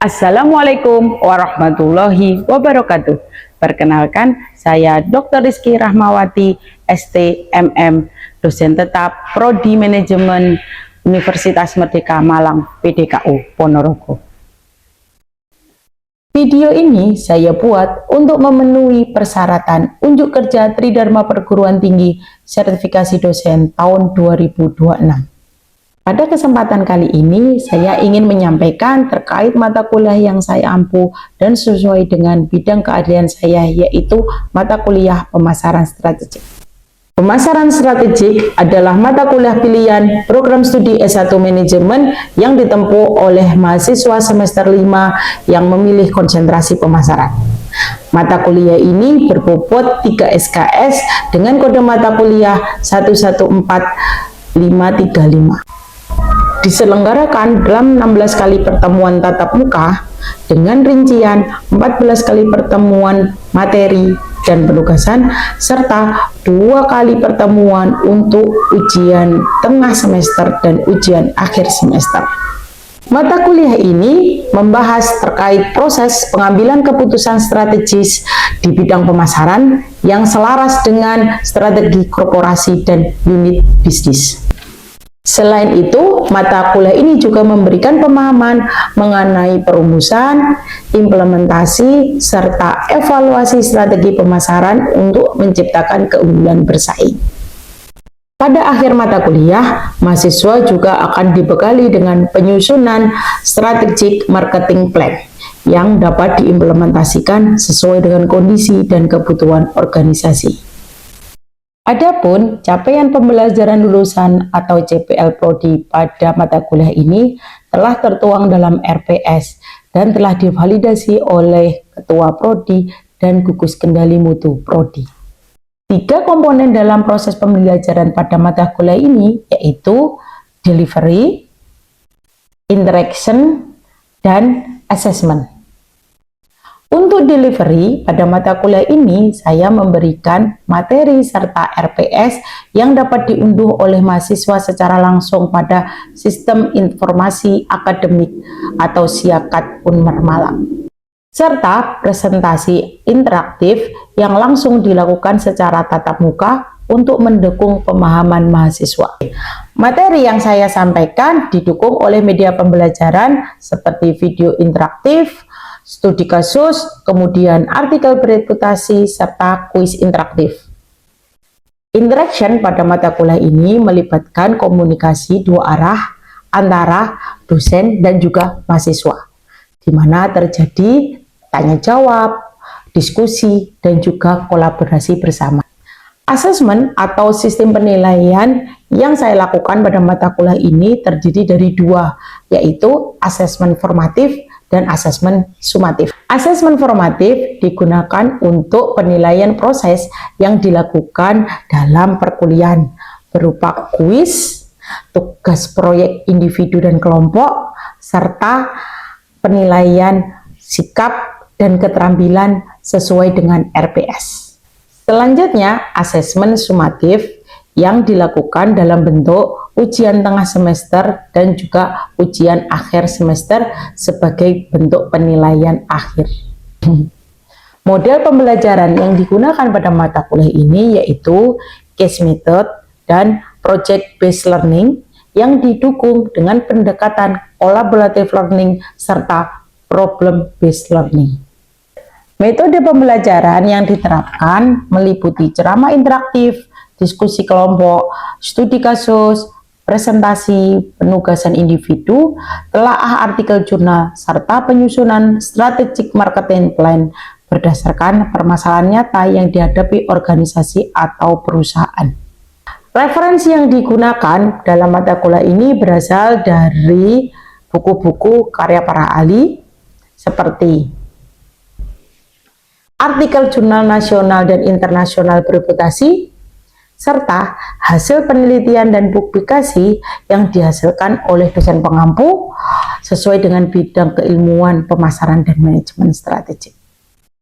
Assalamualaikum warahmatullahi wabarakatuh. Perkenalkan, saya Dr. Rizky Rahmawati, STMM, dosen tetap Prodi Manajemen Universitas Merdeka Malang, PDKU Ponorogo. Video ini saya buat untuk memenuhi persyaratan unjuk kerja Tridharma Perguruan Tinggi Sertifikasi Dosen tahun 2026. Pada kesempatan kali ini, saya ingin menyampaikan terkait mata kuliah yang saya ampu dan sesuai dengan bidang keahlian saya, yaitu mata kuliah pemasaran strategik. Pemasaran strategik adalah mata kuliah pilihan program studi S1 Manajemen yang ditempuh oleh mahasiswa semester 5 yang memilih konsentrasi pemasaran. Mata kuliah ini berbobot 3 SKS dengan kode mata kuliah 114535. Diselenggarakan dalam 16 kali pertemuan tatap muka dengan rincian 14 kali pertemuan materi dan penugasan serta 2 kali pertemuan untuk ujian tengah semester dan ujian akhir semester. Mata kuliah ini membahas terkait proses pengambilan keputusan strategis di bidang pemasaran yang selaras dengan strategi korporasi dan unit bisnis. Selain itu, mata kuliah ini juga memberikan pemahaman mengenai perumusan, implementasi, serta evaluasi strategi pemasaran untuk menciptakan keunggulan bersaing. Pada akhir mata kuliah, mahasiswa juga akan dibekali dengan penyusunan strategic marketing plan yang dapat diimplementasikan sesuai dengan kondisi dan kebutuhan organisasi. Adapun capaian pembelajaran lulusan atau CPL Prodi pada mata kuliah ini telah tertuang dalam RPS dan telah divalidasi oleh Ketua Prodi dan Gugus Kendali Mutu Prodi. 3 komponen dalam proses pembelajaran pada mata kuliah ini yaitu delivery, interaction, dan assessment. Untuk delivery, pada mata kuliah ini saya memberikan materi serta RPS yang dapat diunduh oleh mahasiswa secara langsung pada Sistem Informasi Akademik atau SIAKAD Unmar Malang, serta presentasi interaktif yang langsung dilakukan secara tatap muka untuk mendukung pemahaman mahasiswa. Materi yang saya sampaikan didukung oleh media pembelajaran seperti video interaktif, studi kasus, kemudian artikel bereputasi, serta kuis interaktif. Interaction pada mata kuliah ini melibatkan komunikasi 2 arah antara dosen dan juga mahasiswa, di mana terjadi tanya jawab, diskusi, dan juga kolaborasi bersama. Asesmen atau sistem penilaian yang saya lakukan pada mata kuliah ini terdiri dari 2, yaitu asesmen formatif dan asesmen sumatif. Asesmen formatif digunakan untuk penilaian proses yang dilakukan dalam perkuliahan berupa kuis, tugas proyek individu dan kelompok, serta penilaian sikap dan keterampilan sesuai dengan RPS. Selanjutnya, asesmen sumatif yang dilakukan dalam bentuk ujian tengah semester dan juga ujian akhir semester sebagai bentuk penilaian akhir. Model pembelajaran yang digunakan pada mata kuliah ini yaitu case method dan project based learning yang didukung dengan pendekatan collaborative learning serta problem based learning. Metode pembelajaran yang diterapkan meliputi ceramah interaktif, diskusi kelompok, studi kasus, presentasi, penugasan individu, telaah artikel jurnal, serta penyusunan strategic marketing plan berdasarkan permasalahan nyata yang dihadapi organisasi atau perusahaan. Referensi yang digunakan dalam mata kuliah ini berasal dari buku-buku karya para ahli seperti artikel jurnal nasional dan internasional bereputasi, serta hasil penelitian dan publikasi yang dihasilkan oleh dosen pengampu sesuai dengan bidang keilmuan pemasaran dan manajemen strategik.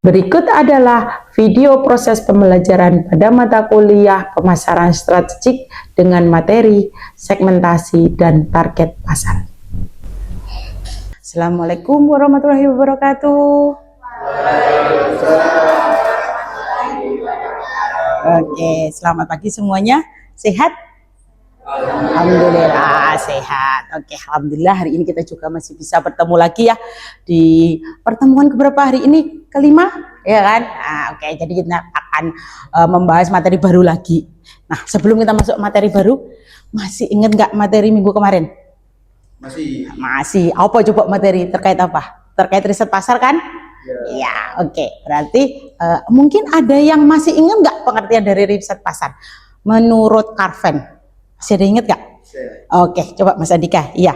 Berikut adalah video proses pembelajaran pada mata kuliah pemasaran strategik dengan materi, segmentasi, dan target pasar. Assalamualaikum warahmatullahi wabarakatuh. Oke, selamat pagi semuanya. Sehat? Alhamdulillah sehat. Oke, alhamdulillah hari ini kita juga masih bisa bertemu lagi ya di pertemuan keberapa hari ini? Kelima, ya kan? Nah, oke, jadi kita akan membahas materi baru lagi. Nah, sebelum kita masuk materi baru, masih ingat nggak materi minggu kemarin? Masih. Apa coba materi terkait apa? Terkait riset pasar kan? Ya, oke. Berarti mungkin ada yang masih ingat nggak pengertian dari riset pasar? Menurut Carven, masih ada ingat nggak? Oke, coba Mas Andika. Iya.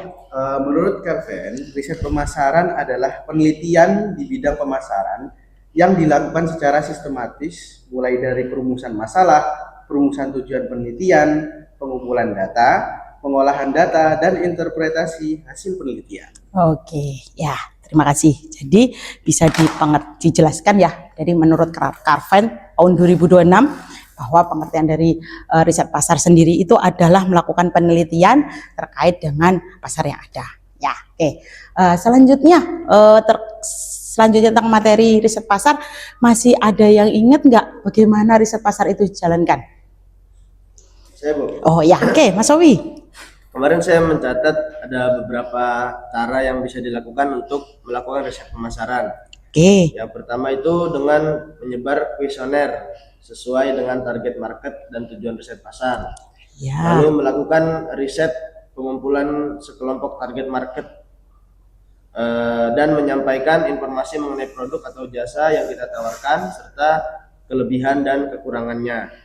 Menurut Carven, riset pemasaran adalah penelitian di bidang pemasaran yang dilakukan secara sistematis, mulai dari perumusan masalah, perumusan tujuan penelitian, pengumpulan data, pengolahan data, dan interpretasi hasil penelitian. Oke, ya. Terima kasih. Jadi bisa dijelaskan ya dari menurut Carven tahun 2026 bahwa pengertian dari riset pasar sendiri itu adalah melakukan penelitian terkait dengan pasar yang ada. Ya, oke. Selanjutnya tentang materi riset pasar, masih ada yang ingat nggak bagaimana riset pasar itu dijalankan? Saya, Bu. Oh ya, oke, Mas Owi. Kemarin saya mencatat ada beberapa cara yang bisa dilakukan untuk melakukan riset pemasaran. Oke. Yang pertama itu dengan menyebar kuesioner sesuai dengan target market dan tujuan riset pasar. Ya. Lalu melakukan riset pengumpulan sekelompok target market dan menyampaikan informasi mengenai produk atau jasa yang kita tawarkan serta kelebihan dan kekurangannya.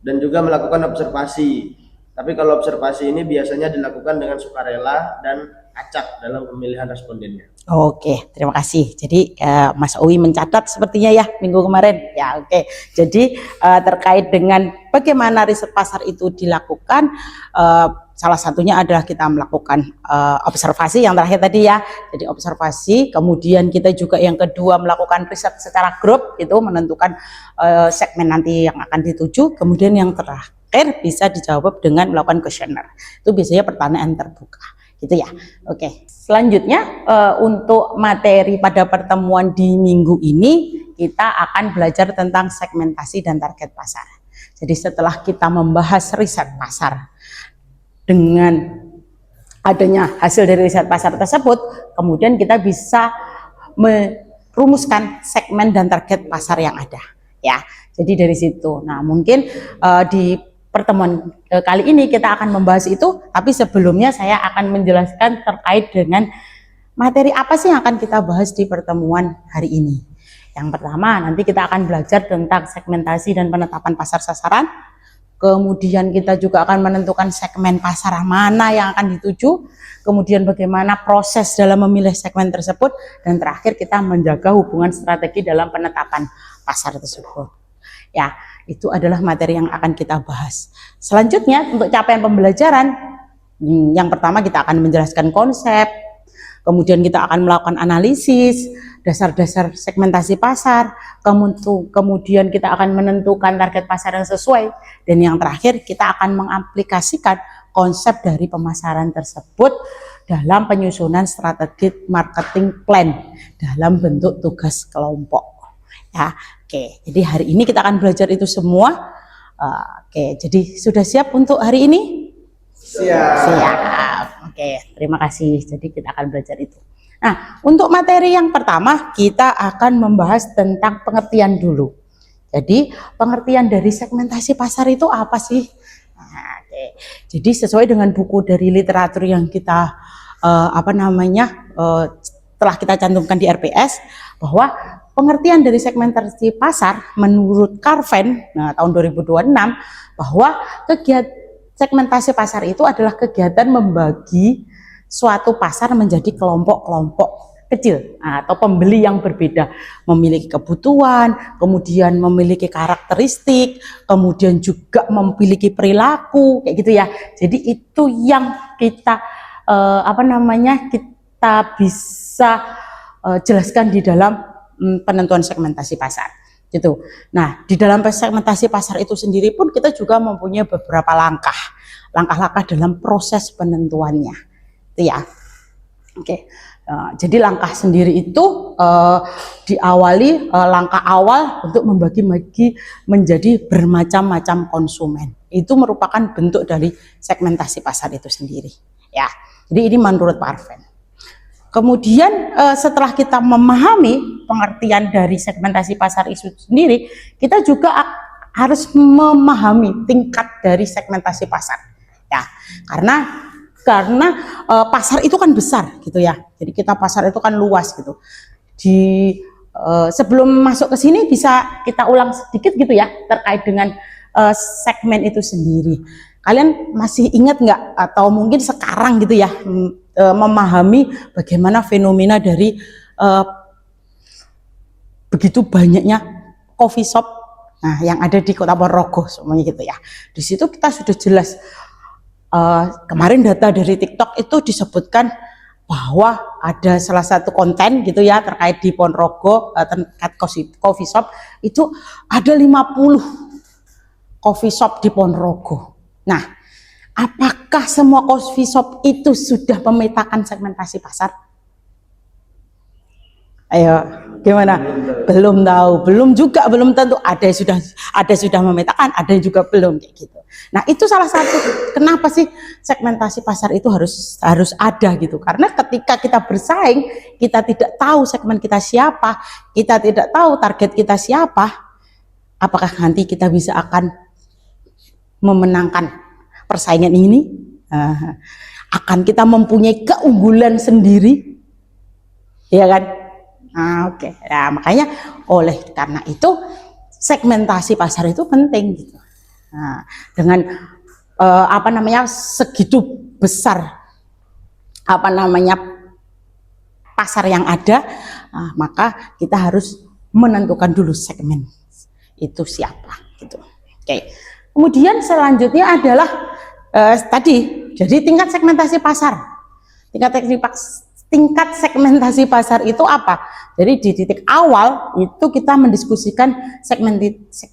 Dan juga melakukan observasi. Tapi kalau observasi ini biasanya dilakukan dengan sukarela dan acak dalam pemilihan respondennya. Oke, terima kasih. Jadi Mas Owi mencatat sepertinya ya minggu kemarin. Ya, oke. Jadi terkait dengan bagaimana riset pasar itu dilakukan, salah satunya adalah kita melakukan observasi yang terakhir tadi ya. Jadi observasi, kemudian kita juga yang kedua melakukan riset secara grup, itu menentukan segmen nanti yang akan dituju. Kemudian yang terakhir bisa dijawab dengan melakukan kuesioner. Itu biasanya pertanyaan terbuka. Gitu ya. Oke. Selanjutnya untuk materi pada pertemuan di minggu ini kita akan belajar tentang segmentasi dan target pasar. Jadi setelah kita membahas riset pasar dengan adanya hasil dari riset pasar tersebut, kemudian kita bisa merumuskan segmen dan target pasar yang ada. Ya. Jadi dari situ. Nah, mungkin di pertemuan kali ini kita akan membahas itu, tapi sebelumnya saya akan menjelaskan terkait dengan materi apa sih yang akan kita bahas di pertemuan hari ini. Yang pertama, nanti kita akan belajar tentang segmentasi dan penetapan pasar sasaran. Kemudian kita juga akan menentukan segmen pasar mana yang akan dituju. Kemudian bagaimana proses dalam memilih segmen tersebut. Dan terakhir kita menjaga hubungan strategi dalam penetapan pasar tersebut. Ya, itu adalah materi yang akan kita bahas. Selanjutnya untuk capaian pembelajaran, yang pertama kita akan menjelaskan konsep, kemudian kita akan melakukan analisis, dasar-dasar segmentasi pasar, kemudian kita akan menentukan target pasar yang sesuai, dan yang terakhir kita akan mengaplikasikan konsep dari pemasaran tersebut dalam penyusunan strategi marketing plan dalam bentuk tugas kelompok. Ya, oke. Jadi hari ini kita akan belajar itu semua. Oke, jadi sudah siap untuk hari ini? Siap. Oke, terima kasih. Jadi kita akan belajar itu. Nah, untuk materi yang pertama kita akan membahas tentang pengertian dulu. Jadi pengertian dari segmentasi pasar itu apa sih? Nah, oke. Jadi sesuai dengan buku dari literatur yang kita telah kita cantumkan di RPS, bahwa pengertian dari segmentasi pasar menurut Carven tahun 2026 bahwa segmentasi pasar itu adalah kegiatan membagi suatu pasar menjadi kelompok-kelompok kecil atau pembeli yang berbeda, memiliki kebutuhan, kemudian memiliki karakteristik, kemudian juga memiliki perilaku kayak gitu ya. Jadi itu yang kita kita bisa jelaskan di dalam penentuan segmentasi pasar gitu. Nah, di dalam segmentasi pasar itu sendiri pun kita juga mempunyai beberapa langkah dalam proses penentuannya itu ya. Oke, jadi langkah sendiri itu diawali langkah awal untuk membagi-bagi menjadi bermacam-macam konsumen. Itu merupakan bentuk dari segmentasi pasar itu sendiri. Ya, jadi ini menurut Pak Arven. Kemudian setelah kita memahami pengertian dari segmentasi pasar itu sendiri, kita juga harus memahami tingkat dari segmentasi pasar. Ya, karena pasar itu kan besar gitu ya. Jadi kita pasar itu kan luas gitu. Sebelum masuk ke sini bisa kita ulang sedikit gitu ya terkait dengan segmen itu sendiri. Kalian masih ingat nggak atau mungkin sekarang gitu ya memahami bagaimana fenomena dari begitu banyaknya coffee shop yang ada di Kota Ponorogo semuanya gitu ya. Di situ kita sudah jelas. Kemarin data dari TikTok itu disebutkan bahwa ada salah satu konten gitu ya terkait di Ponorogo terkait coffee shop itu ada 50 coffee shop di Ponorogo. Nah, apakah semua coffee shop itu sudah memetakan segmentasi pasar? Ayo, gimana? Belum tahu, belum tentu. Ada yang sudah memetakan, ada yang juga belum kayak gitu. Nah, itu salah satu kenapa sih segmentasi pasar itu harus ada gitu. Karena ketika kita bersaing, kita tidak tahu segmen kita siapa, kita tidak tahu target kita siapa, apakah nanti kita bisa akan memenangkan persaingan ini? Akan kita mempunyai keunggulan sendiri? Ya kan? Oke. Nah, makanya oleh karena itu segmentasi pasar itu penting gitu. Nah, dengan segitu besar pasar yang ada, maka kita harus menentukan dulu segmen itu siapa gitu. Oke. Kemudian selanjutnya adalah tadi jadi tingkat segmentasi pasar. Tingkat segmentasi pasar itu apa? Jadi di titik awal itu kita mendiskusikan segmentasi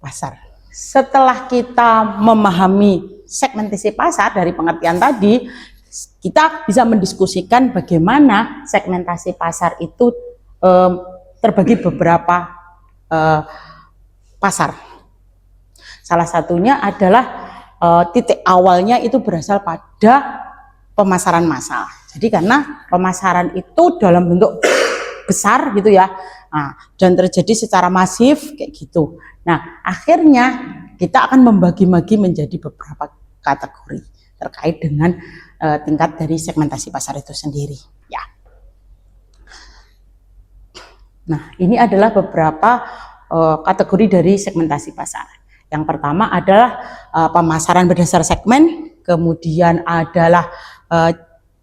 pasar. Setelah kita memahami segmentasi pasar dari pengertian tadi, kita bisa mendiskusikan bagaimana segmentasi pasar itu terbagi beberapa pasar. Salah satunya adalah titik awalnya itu berasal pada pemasaran massal. Jadi karena pemasaran itu dalam bentuk besar gitu ya, dan terjadi secara masif kayak gitu. Nah, akhirnya kita akan membagi-bagi menjadi beberapa kategori terkait dengan tingkat dari segmentasi pasar itu sendiri. Ya. Nah, ini adalah beberapa kategori dari segmentasi pasar. Yang pertama adalah pemasaran berdasar segmen, kemudian adalah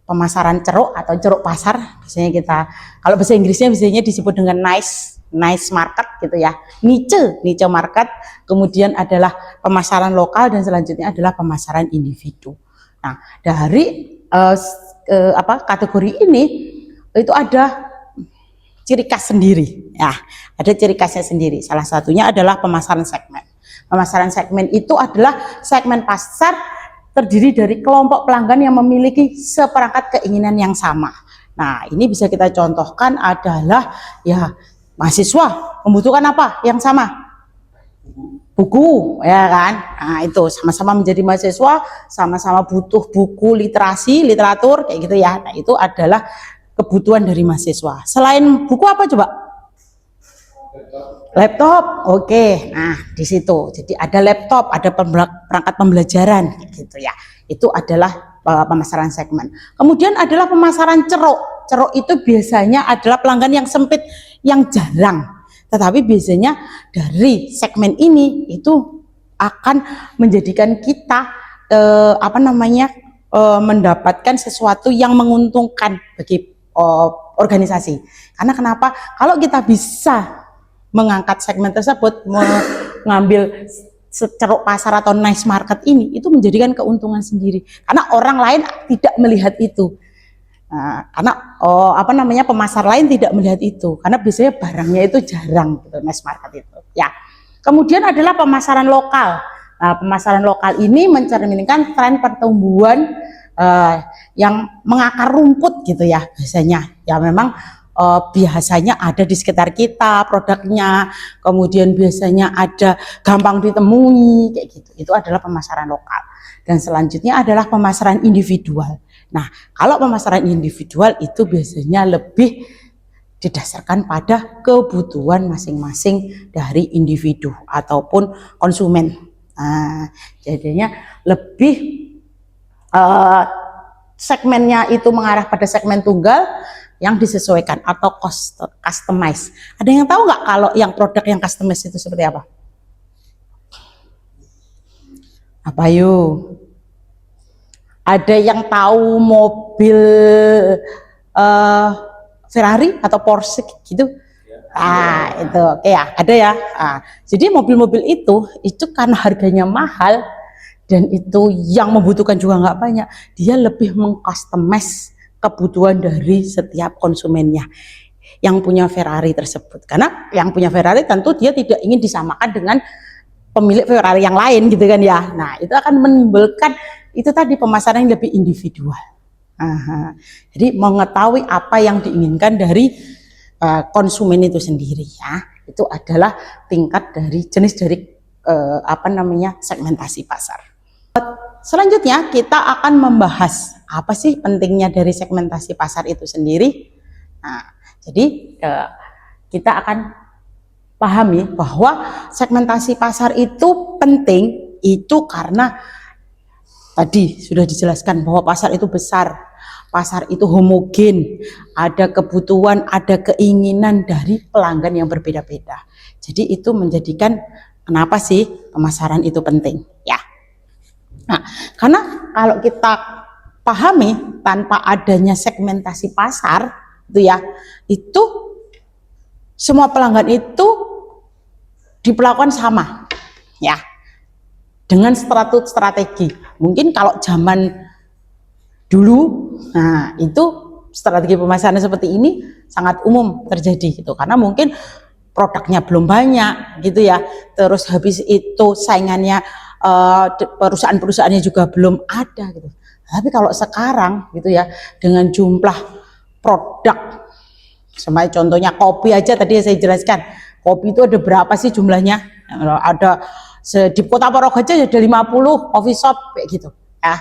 pemasaran ceruk atau ceruk pasar. Biasanya kita, kalau bahasa Inggrisnya biasanya disebut dengan niche market gitu ya, niche market. Kemudian adalah pemasaran lokal dan selanjutnya adalah pemasaran individu. Nah, dari kategori ini itu ada ciri khas sendiri ya, ada ciri khasnya sendiri. Salah satunya adalah pemasaran segmen. Pemasaran segmen itu adalah segmen pasar terdiri dari kelompok pelanggan yang memiliki seperangkat keinginan yang sama. Nah, ini bisa kita contohkan adalah ya mahasiswa membutuhkan apa yang sama? Buku, ya kan? Nah, itu sama-sama menjadi mahasiswa, sama-sama butuh buku, literatur kayak gitu ya. Nah, itu adalah kebutuhan dari mahasiswa. Selain buku apa coba? Laptop. Oke. Nah, di situ. Jadi ada laptop, ada perangkat pembelajaran gitu ya. Itu adalah pemasaran segmen. Kemudian adalah pemasaran ceruk. Ceruk itu biasanya adalah pelanggan yang sempit, yang jarang. Tetapi biasanya dari segmen ini itu akan menjadikan kita mendapatkan sesuatu yang menguntungkan bagi organisasi. Karena kenapa? Kalau kita bisa mengangkat segmen tersebut, mengambil ceruk pasar atau niche market ini, itu menjadikan keuntungan sendiri. Karena orang lain tidak melihat itu. Nah, karena pemasar lain tidak melihat itu. Karena biasanya barangnya itu jarang gitu, niche market itu. Ya. Kemudian adalah pemasaran lokal. Nah, pemasaran lokal ini mencerminkan tren pertumbuhan yang mengakar rumput gitu ya biasanya. Ya memang biasanya ada di sekitar kita produknya, kemudian biasanya ada gampang ditemui kayak gitu. Itu adalah pemasaran lokal. Dan selanjutnya adalah pemasaran individual. Nah, kalau pemasaran individual itu biasanya lebih didasarkan pada kebutuhan masing-masing dari individu ataupun konsumen. Nah, jadinya lebih segmennya itu mengarah pada segmen tunggal yang disesuaikan atau customize. Ada yang tahu nggak kalau yang produk yang customize itu seperti apa? Apa yuk? Ada yang tahu mobil Ferrari atau Porsche gitu? Itu oke ya, ada ya. Jadi mobil-mobil itu karena harganya mahal dan itu yang membutuhkan juga nggak banyak, dia lebih mengcustomize kebutuhan dari setiap konsumennya yang punya Ferrari tersebut. Karena yang punya Ferrari tentu dia tidak ingin disamakan dengan pemilik Ferrari yang lain gitu kan ya. Nah, itu akan menimbulkan itu tadi pemasaran yang lebih individual. Jadi mengetahui apa yang diinginkan dari konsumen itu sendiri ya. Itu adalah tingkat dari jenis dari segmentasi pasar. Selanjutnya kita akan membahas apa sih pentingnya dari segmentasi pasar itu sendiri. Nah, jadi kita akan pahami bahwa segmentasi pasar itu penting itu karena tadi sudah dijelaskan bahwa pasar itu besar, pasar itu homogen, ada kebutuhan, ada keinginan dari pelanggan yang berbeda-beda. Jadi itu menjadikan kenapa sih pemasaran itu penting ya. Nah, karena kalau kita pahami tanpa adanya segmentasi pasar itu ya, itu semua pelanggan itu diperlakukan sama ya, dengan strategi. Mungkin kalau zaman dulu, nah itu strategi pemasaran seperti ini sangat umum terjadi gitu, karena mungkin produknya belum banyak gitu ya, terus habis itu saingannya perusahaan-perusahaannya juga belum ada gitu. Tapi kalau sekarang gitu ya, dengan jumlah produk, sama contohnya kopi aja tadi saya jelaskan, kopi itu ada berapa sih jumlahnya? Ada di Kota Porong aja ada 50 coffee shop kayak gitu ya.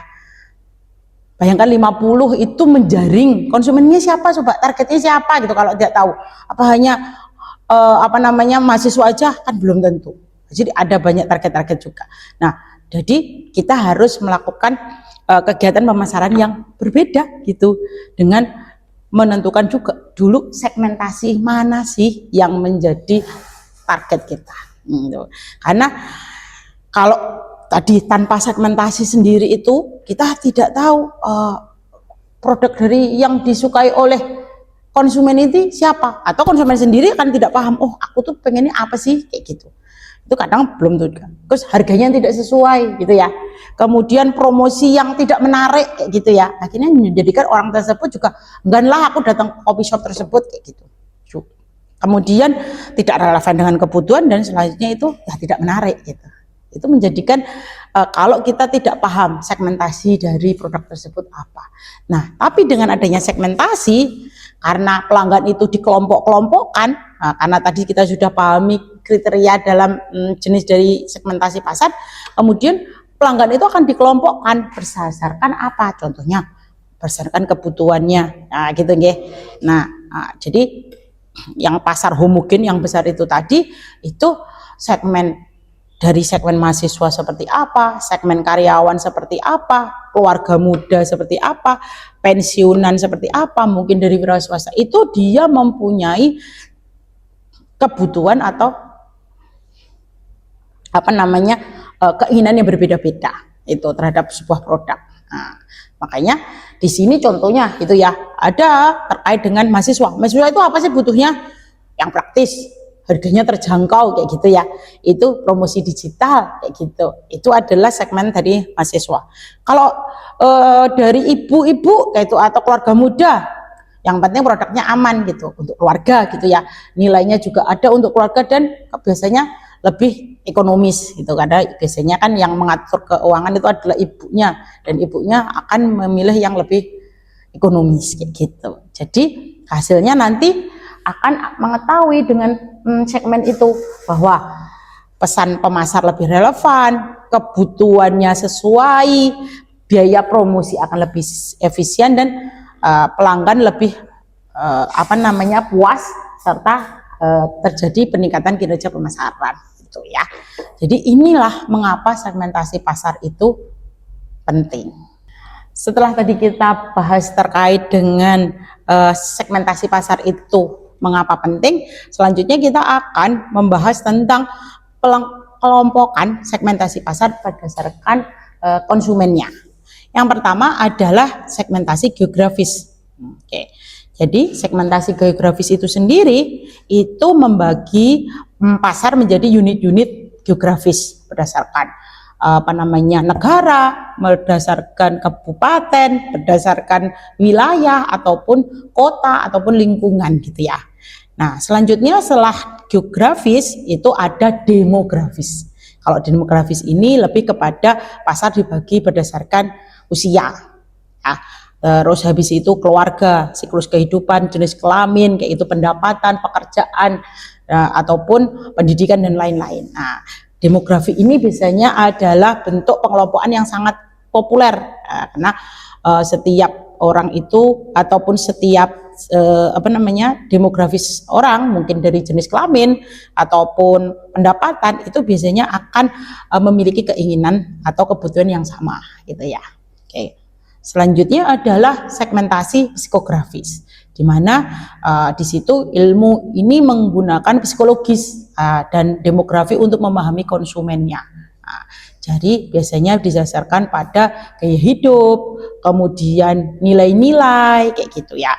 Bayangkan 50 itu menjaring konsumennya siapa, coba targetnya siapa gitu. Kalau tidak tahu, apa hanya mahasiswa aja kan belum tentu. Jadi ada banyak target-target juga. Nah, jadi kita harus melakukan kegiatan pemasaran yang berbeda gitu, dengan menentukan juga dulu segmentasi mana sih yang menjadi target kita. Karena kalau tadi tanpa segmentasi sendiri itu kita tidak tahu produk dari yang disukai oleh konsumen itu siapa, atau konsumen sendiri kan tidak paham, oh aku tuh pengennya apa sih kayak gitu. Itu kadang belum tuh, terus harganya yang tidak sesuai gitu ya, kemudian promosi yang tidak menarik kayak gitu ya, akhirnya menjadikan orang tersebut juga enggan lah aku datang ke coffee shop tersebut kayak gitu. Kemudian tidak relevan dengan kebutuhan dan selanjutnya itu ya tidak menarik gitu. Itu menjadikan kalau kita tidak paham segmentasi dari produk tersebut apa. Nah, tapi dengan adanya segmentasi, karena pelanggan itu dikelompok-kelompokkan, karena tadi kita sudah pahami kriteria dalam jenis dari segmentasi pasar, kemudian pelanggan itu akan dikelompokkan berdasarkan apa? Contohnya berdasarkan kebutuhannya, nah gitu nggih. Nah, jadi yang pasar homogen yang besar itu tadi, itu segmen dari segmen mahasiswa seperti apa, segmen karyawan seperti apa, keluarga muda seperti apa, pensiunan seperti apa, mungkin dari wira swasta, itu dia mempunyai kebutuhan atau keinginan yang berbeda-beda itu terhadap sebuah produk. Nah, makanya di sini contohnya itu ya, ada terkait dengan mahasiswa. Mahasiswa itu apa sih butuhnya? Yang praktis, harganya terjangkau kayak gitu ya. Itu promosi digital kayak gitu. Itu adalah segmen dari mahasiswa. Kalau dari ibu-ibu kayak itu atau keluarga muda, yang penting produknya aman gitu untuk keluarga gitu ya. Nilainya juga ada untuk keluarga dan biasanya lebih ekonomis gitu, karena biasanya kan yang mengatur keuangan itu adalah ibunya, dan ibunya akan memilih yang lebih ekonomis kayak gitu. Jadi hasilnya nanti akan mengetahui dengan segmen itu bahwa pesan pemasar lebih relevan, kebutuhannya sesuai, biaya promosi akan lebih efisien, dan pelanggan lebih puas, serta terjadi peningkatan kinerja pemasaran gitu ya. Jadi inilah mengapa segmentasi pasar itu penting. Setelah tadi kita bahas terkait dengan segmentasi pasar itu mengapa penting, selanjutnya kita akan membahas tentang kelompokan segmentasi pasar berdasarkan konsumennya. Yang pertama adalah segmentasi geografis. Oke. Jadi segmentasi geografis itu sendiri itu membagi pasar menjadi unit-unit geografis berdasarkan negara, berdasarkan kabupaten, berdasarkan wilayah ataupun kota ataupun lingkungan gitu ya. Nah, selanjutnya setelah geografis itu ada demografis. Kalau demografis ini lebih kepada pasar dibagi berdasarkan usia. Ya. Terus habis itu keluarga, siklus kehidupan, jenis kelamin, kayak itu pendapatan, pekerjaan, ataupun pendidikan dan lain-lain. Nah, demografi ini biasanya adalah bentuk pengelompokan yang sangat populer, karena setiap orang itu ataupun setiap demografis orang, mungkin dari jenis kelamin ataupun pendapatan, itu biasanya akan memiliki keinginan atau kebutuhan yang sama gitu ya. Oke. Selanjutnya adalah segmentasi psikografis, di mana di situ ilmu ini menggunakan psikologis dan demografi untuk memahami konsumennya. Jadi biasanya didasarkan pada gaya hidup, kemudian nilai-nilai kayak gitu ya.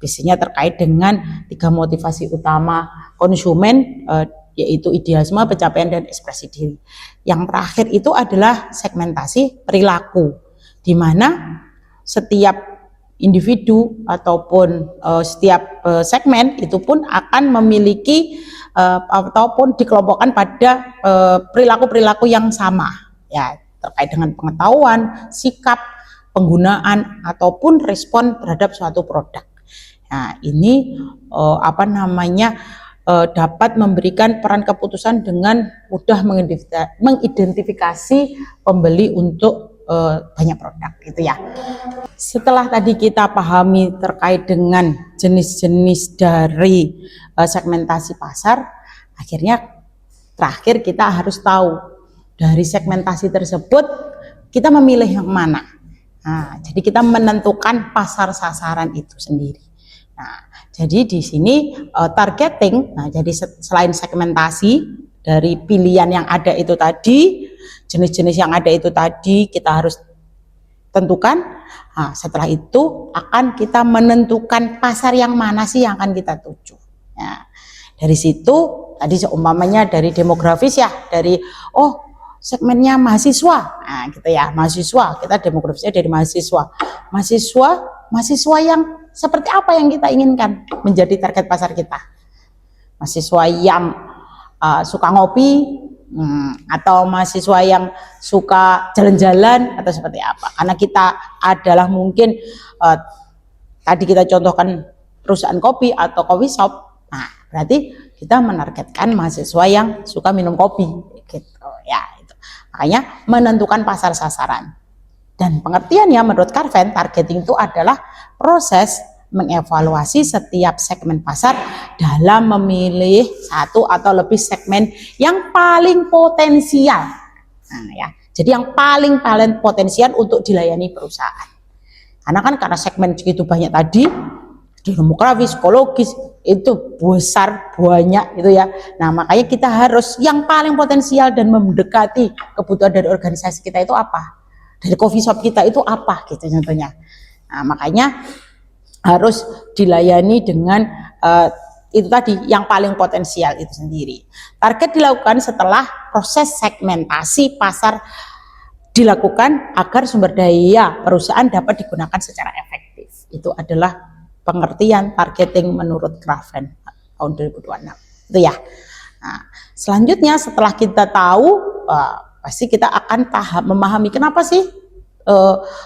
Biasanya terkait dengan 3 motivasi utama konsumen, yaitu idealisme, pencapaian, dan ekspresi diri. Yang terakhir itu adalah segmentasi perilaku, di mana setiap individu ataupun setiap segmen itu pun akan memiliki ataupun dikelompokkan pada perilaku-perilaku yang sama ya, terkait dengan pengetahuan, sikap, penggunaan ataupun respon terhadap suatu produk. Nah, ini dapat memberikan peran keputusan dengan mudah mengidentifikasi pembeli untuk banyak produk gitu ya. Setelah tadi kita pahami terkait dengan jenis-jenis dari segmentasi pasar, akhirnya terakhir kita harus tahu dari segmentasi tersebut kita memilih yang mana. Nah, jadi kita menentukan pasar sasaran itu sendiri. Nah, jadi di sini targeting. Nah, jadi selain segmentasi dari pilihan yang ada itu tadi, jenis-jenis yang ada itu tadi kita harus tentukan. Nah, setelah itu akan kita menentukan pasar yang mana sih yang akan kita tuju. Nah, dari situ tadi seumpamanya dari demografis ya, dari segmennya mahasiswa, nah gitu ya, mahasiswa, kita demografisnya dari mahasiswa yang seperti apa yang kita inginkan menjadi target pasar kita. Mahasiswa yang suka ngopi, atau mahasiswa yang suka jalan-jalan, atau seperti apa, karena kita adalah mungkin tadi kita contohkan perusahaan kopi atau coffee shop. Nah, berarti kita menargetkan mahasiswa yang suka minum kopi gitu ya. Itu makanya menentukan pasar sasaran. Dan pengertiannya menurut Carven, targeting itu adalah proses mengevaluasi setiap segmen pasar dalam memilih satu atau lebih segmen yang paling potensial. Nah, ya. Jadi yang paling potensial untuk dilayani perusahaan. Karena segmen segitu banyak tadi, demografis, psikologis, itu besar banyak itu ya. Nah, makanya kita harus yang paling potensial dan mendekati kebutuhan dari organisasi kita itu apa? Dari coffee shop kita itu apa gitu contohnya. Nah, makanya harus dilayani dengan itu tadi yang paling potensial itu sendiri. Target dilakukan setelah proses segmentasi pasar dilakukan agar sumber daya perusahaan dapat digunakan secara efektif. Itu adalah pengertian targeting menurut Carven tahun 2026. Itu ya. Nah, selanjutnya setelah kita tahu, pasti kita akan memahami kenapa sih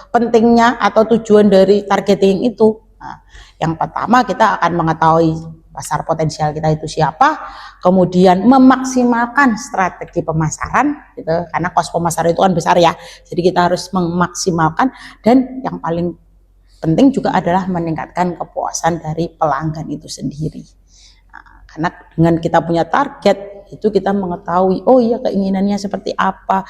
pentingnya atau tujuan dari targeting itu. Nah, yang pertama kita akan mengetahui pasar potensial kita itu siapa, kemudian memaksimalkan strategi pemasaran, gitu, karena kos pemasaran itu kan besar ya, jadi kita harus memaksimalkan, dan yang paling penting juga adalah meningkatkan kepuasan dari pelanggan itu sendiri. Nah, karena dengan kita punya target itu kita mengetahui, oh iya keinginannya seperti apa,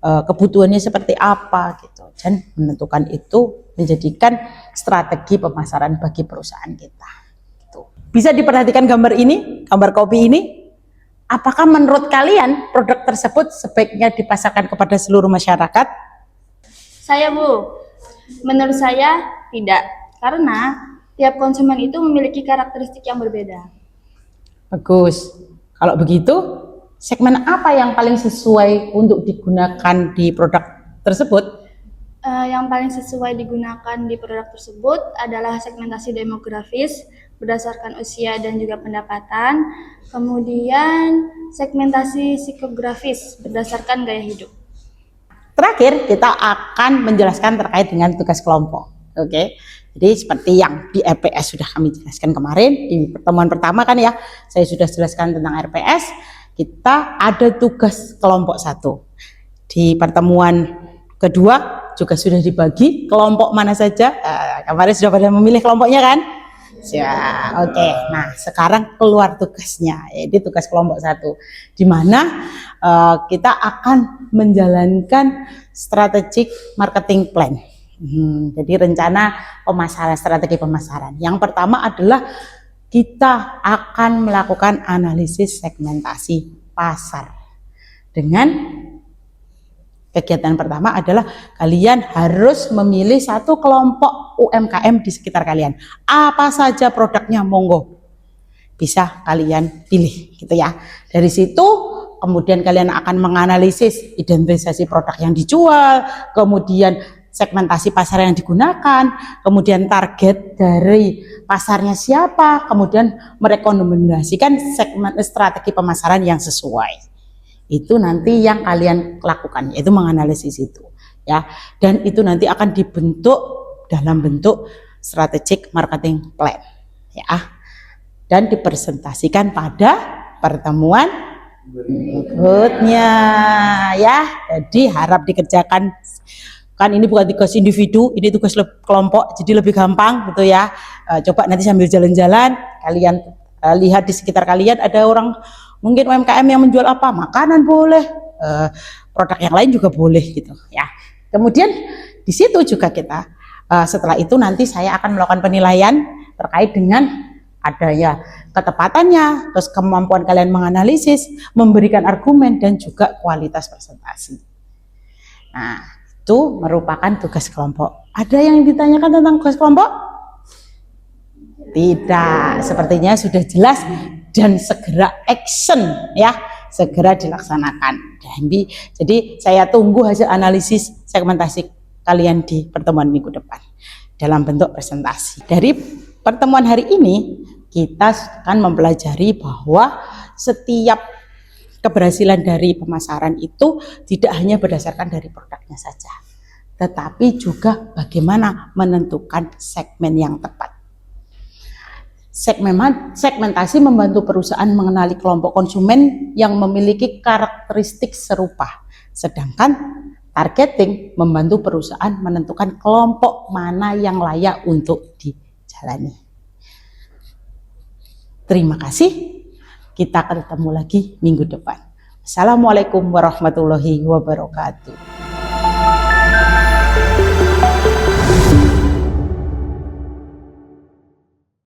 kebutuhannya seperti apa gitu, dan menentukan itu menjadikan strategi pemasaran bagi perusahaan kita. Gitu. Bisa diperhatikan gambar ini, gambar kopi ini. Apakah menurut kalian produk tersebut sebaiknya dipasarkan kepada seluruh masyarakat? Saya Bu, menurut saya tidak, karena tiap konsumen itu memiliki karakteristik yang berbeda. Bagus. Kalau begitu, segmen apa yang paling sesuai untuk digunakan di produk tersebut? Yang paling sesuai digunakan di produk tersebut adalah segmentasi demografis berdasarkan usia dan juga pendapatan, kemudian segmentasi psikografis berdasarkan gaya hidup. Terakhir, kita akan menjelaskan terkait dengan tugas kelompok. Oke, jadi seperti yang di RPS sudah kami jelaskan kemarin di pertemuan pertama kan ya, saya sudah jelaskan tentang RPS. Kita ada tugas kelompok 1. Di pertemuan kedua juga sudah dibagi kelompok mana saja. Kemarin sudah pada memilih kelompoknya kan? Ya, oke. Nah, sekarang keluar tugasnya, yaitu tugas kelompok 1, di mana kita akan menjalankan strategic marketing plan. Jadi rencana pemasaran, strategi pemasaran. Yang pertama adalah kita akan melakukan analisis segmentasi pasar. Dengan kegiatan pertama adalah kalian harus memilih satu kelompok UMKM di sekitar kalian. Apa saja produknya, monggo bisa kalian pilih gitu ya. Dari situ kemudian kalian akan menganalisis identifikasi produk yang dijual, kemudian segmentasi pasar yang digunakan, kemudian target dari pasarnya siapa, kemudian merekomendasikan segmen strategi pemasaran yang sesuai. Itu nanti yang kalian lakukan, yaitu menganalisis itu ya, dan itu nanti akan dibentuk dalam bentuk strategic marketing plan ya, dan dipresentasikan pada pertemuan berikutnya ya. Jadi harap dikerjakan, kan ini bukan tugas individu, ini tugas kelompok, jadi lebih gampang gitu ya. Coba nanti sambil jalan-jalan kalian lihat di sekitar kalian ada orang mungkin UMKM yang menjual apa, makanan boleh, produk yang lain juga boleh gitu ya. Kemudian di situ juga kita setelah itu nanti saya akan melakukan penilaian terkait dengan adanya ketepatannya, terus kemampuan kalian menganalisis, memberikan argumen, dan juga kualitas presentasi. Nah, itu merupakan tugas kelompok. Ada yang ditanyakan tentang tugas kelompok? Tidak, sepertinya sudah jelas, dan segera action ya, segera dilaksanakan. Jadi saya tunggu hasil analisis segmentasi kalian di pertemuan minggu depan dalam bentuk presentasi. Dari pertemuan hari ini kita akan mempelajari bahwa setiap keberhasilan dari pemasaran itu tidak hanya berdasarkan dari produknya saja, tetapi juga bagaimana menentukan segmen yang tepat. Segmentasi membantu perusahaan mengenali kelompok konsumen yang memiliki karakteristik serupa, sedangkan targeting membantu perusahaan menentukan kelompok mana yang layak untuk dijalani. Terima kasih, kita akan ketemu lagi minggu depan. Assalamualaikum warahmatullahi wabarakatuh.